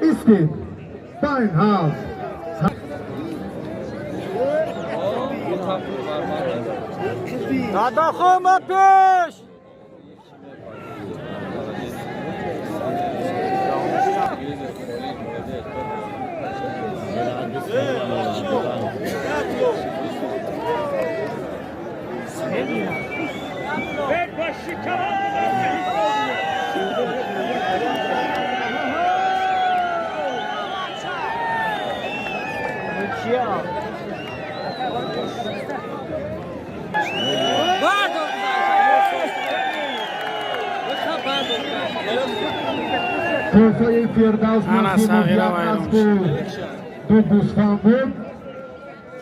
Iski Steinhaus Dadaxon peş. توفای فردوس نصیب از دو دوستان بود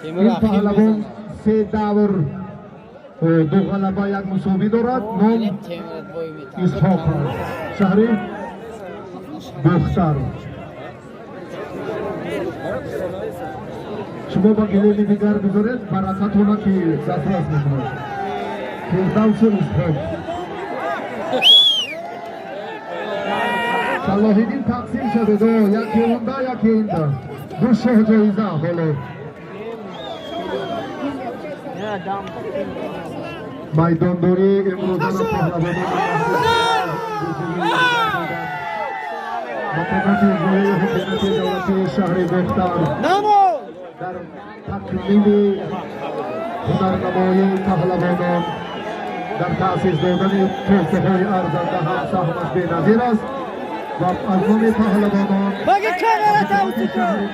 این پهلوان سه دور دو غلبه یک مساوی دارد نام اسحاق شهری دختر شما با گلیلی دیگر بذارید برکت اونا که دسترس میکنند فردوس اسحاق صلاح‌الدین تقسیم شده دو یکی اوندا یکی ایندا دو شه جایزه حالا میدانداری امروزان پهلوانی مقامات اجرایی حکومت دولتی شهر دختر در تکمیل هنرنمایی پهلوانان در تأسیس دادن توسعه‌های ارزنده هم سهمش بی‌نظیر است و از نام پهلوانان بگی کامرا تاوتی کن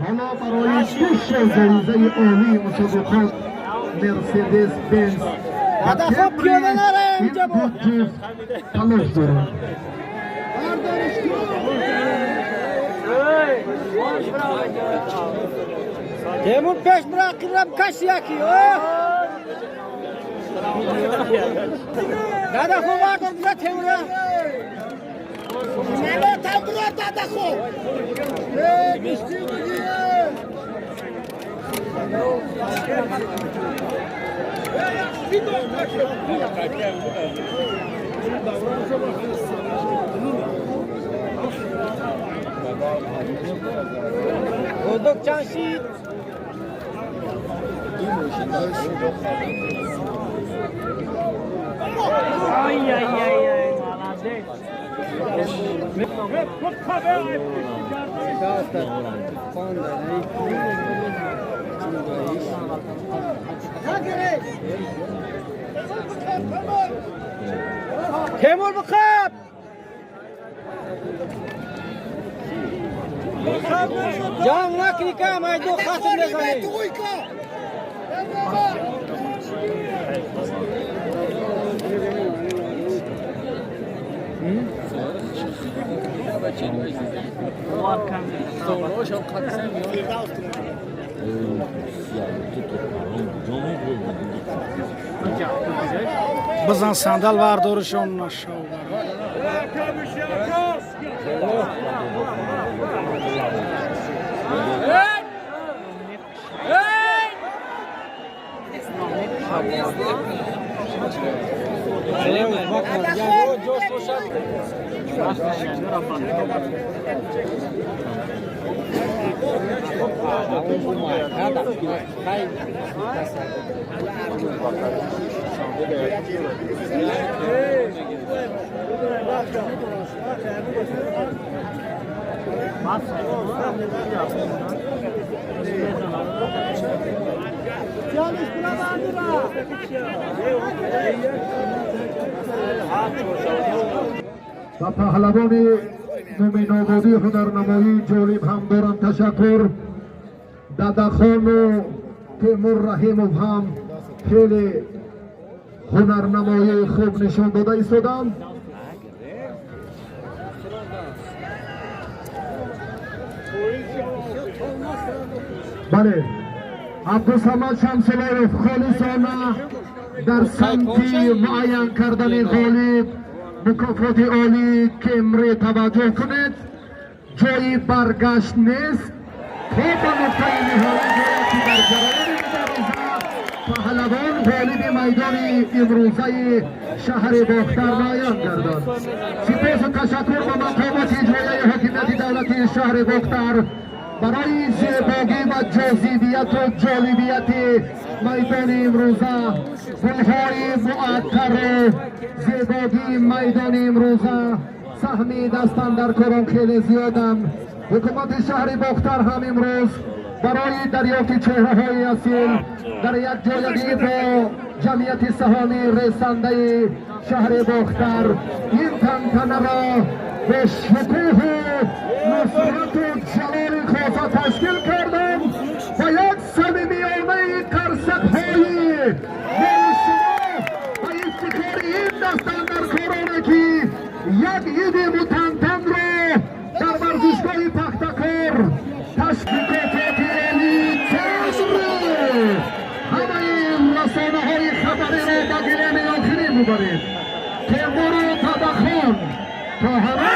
حالا برای دوش جایزه عالی مسابقات مرسدس بنز داداخون پیاده نره اینجا با تلاش دارند تیمور پیش براقیرم کش یکی داداخون واردار بزا تیمورا نمه تیمورا داداخون بشتی بگیه Olduk Canşit. Ay ay ay ay. Temur Bukap. Can Nakrika Maydo Khatım Nezani. Bizden sandal var doğruşun aşağı. و پهلوان نومینابادی هنرنمایی جالب هم دارم تشکر داداخان و تیمور رحیموف هم خیلی هنرنمایی خوب نشان داده ایستادند بله عبدالصمد شمسلایف خالصانه در سمتی معین کردن غالب مکافات عالی که امری توجه کنید جایی برگشت نیست تا به نقطه نهایی که در جریان مبارزه پهلوان غالب میدان امروزه شهر باختر معین گردد. سپاس و تشکر به مقامات اجرایی حاکمیت دولتی شهر باختر برای زیبایی و جاذبیت و جالبیت میدان امروزه. گلهای معطر زیبایی میدان امروزه سهمی دستن در کاران خیلی زیادم. حکومت شهر باختر هم امروز برای دریافت چهره های اصیل در یک جایگی با جمعیت سهامی رسنده شهر باختر این تنتنه را به شکوه نصرت و جلال خاصه تشکیل کردم و یک صمیمیانه قرصک‌های شما و افتخار این دستن در کارانه که یک عید متنتن را در ورزشگاه پختکار تشکیلات عالی تشکیل همه این رسانه های خبری را به گلیم آخری میبرید که مرو تدخان تا همه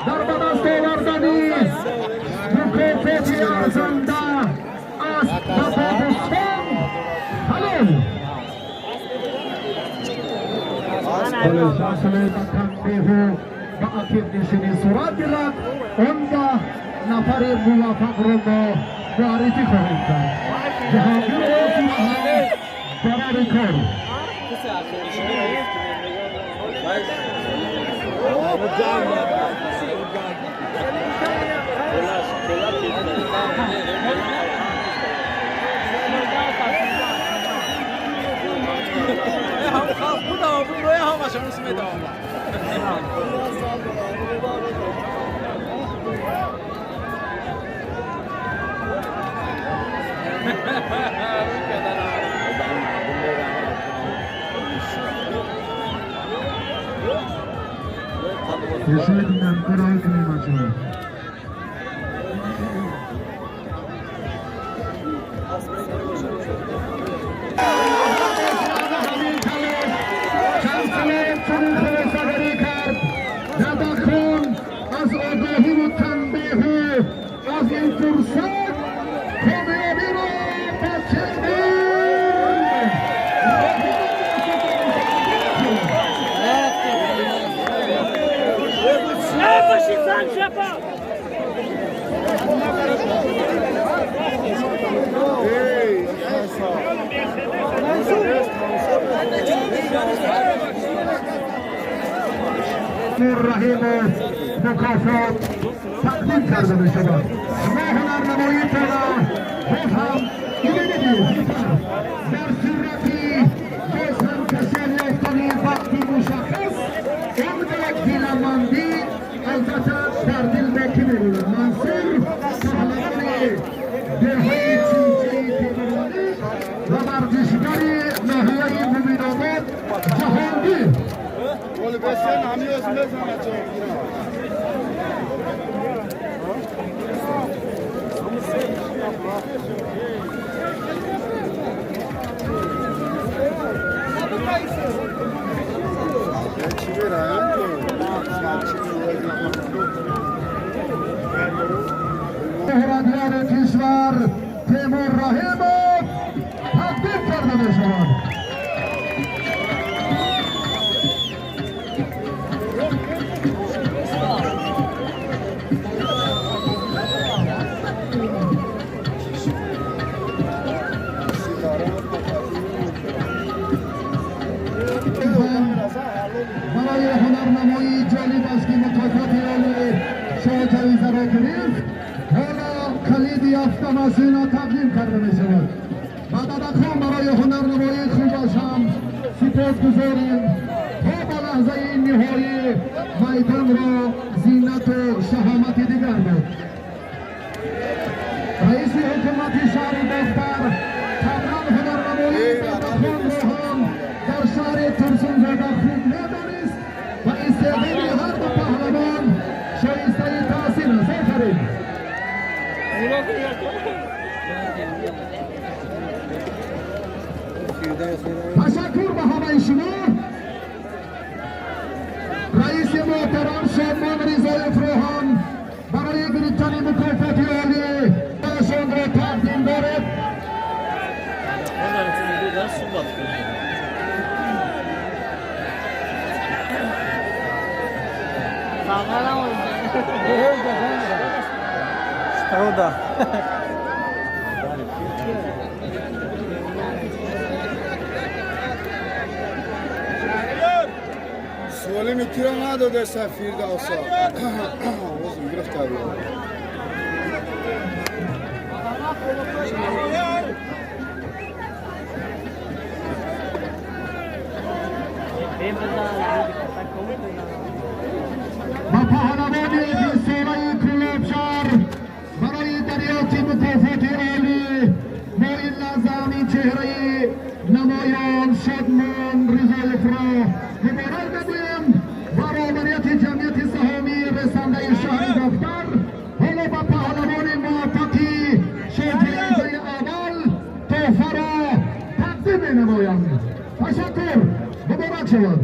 در بدست آوردنی مکافات ارزنده از تفاوت‌ها حلال شمسلایف تنبیه و عقیب نشینی صورت گیرد 19 نفر موفق را با معرفی خواهیم کرد. جهانگیر آسون هم برای کار Teşekkür ederim. Koray Kıymaçı. Şamsılayıp çocuk kılıçları kart. Dadakon az odahi ve tanbihi az in fırsat kamerabiro paçedir. رحیم مکافات تقدیم کرده می شود. ما هنرنمایی پیدا باز هم ایده‌گیری در صورتی باز هم کسر یافتنی وقتی مشخص اون یک دیلمندی البته در دل باقی می‌ماند. منصور پهلوان دههای چینچی تیموری و ورزشگر ناحیه مومن‌آباد جهانگیر Olha, você na minha کشور تیمور رحیمov تقدیم کرده می شود. برای هنرنمایی جالب است که مکافات عالی شاه جایزه را گرفت. حالا کلید یافته‌نشین را تقدیم کرده می شود. بعد برای هنرنمایی خوبش هم سپاسگزاریم. تا به لحظه نهایی میدان را زینت و شهامت دیگر بود. رئیس حکومت شهر باختر طبعا هنرنمایی بعد را هم در شهر ترسونزاده خوب ندانست بکنید. تشکر به همه شما. رئیس محترم شادمان رضای فروغان برای گرفتن مکافات عالی برشان را تقدیم دارد. سوالی میتونه نداده سفیر داسا وزن گرفتاری با پهلوانی بیسارای کلابشار برای دریافت مکافات عالی ما این لحظه همین چهره نمایان شادمان رضای فروغ مبارک بگویم و رهبریت جمعیت سهامی رسانده شهر دفتر حالا با پهلوان موفقی شایسته اول تحفه را تقدیم نمایند. تشکر، مبارک شود.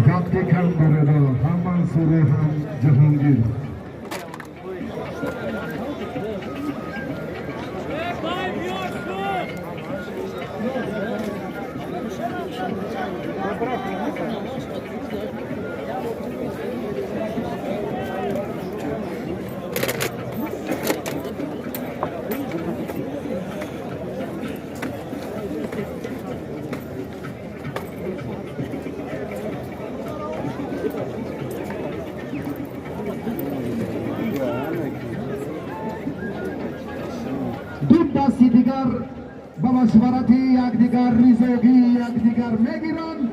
وقتی کم برده هم منصوره هم جهانگیر دستی دیگر با مشورت یکدیگر ریزگی یکدیگر میگیرند.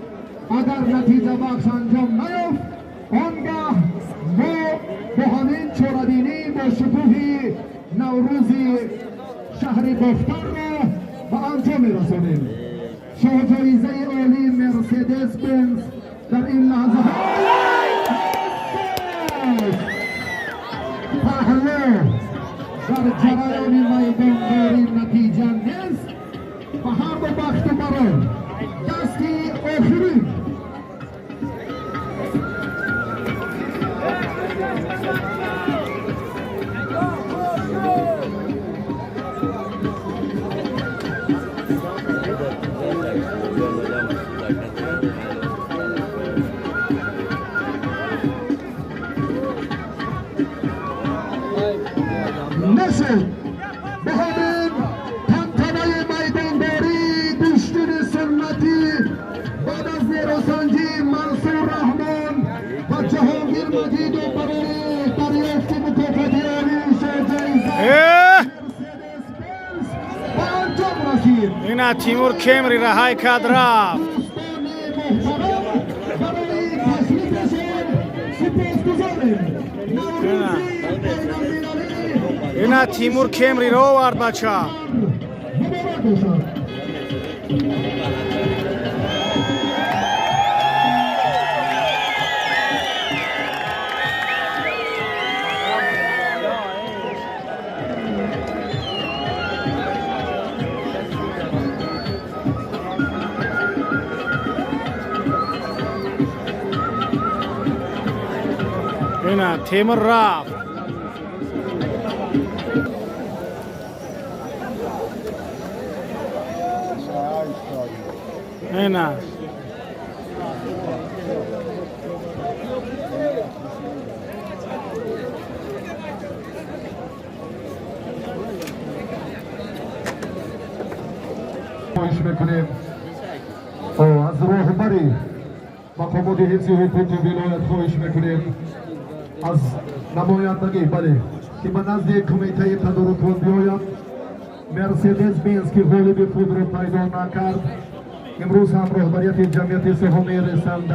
اگر نتیجه بخش انجام نیافت آنگاه ما با همین چورادینی با شکوه نوروزی شهر دفتر را به انجام میرسانیم. جایزه عالی مرسدس بنز در این لحظه پهلو در جریان میدانداری نتیجه نیست و هر دو بخت و بران دستی آخری نشد. به همین تنتنه میدانداری دشتین سنتی بعد از نیروسنجی منصور رحمان و جهانگیر مجید و برای دریافت مکافات عالی جایزه مرسدس بنز به انجام رسید. اینا تیمور کمری رهای کرد رفت. دوستان محترم برای تشریفشان سپاسگزاریم. نوروزی بین‌المللی اینا تیمور کمری رو آورد بچه ها. مبارک باشد. اینا تیمور رفت. اینا خواهش میکنیم از راهبری مقامات حفظ حقوق ولایت خواهش میکنیم از نمایندگی بله که به نزد کمیته تدارکات بیاید. مرسدس بنز که غالب خود را پیدا نکرد امروز هم رهبریت جمعیت سهامی رسانده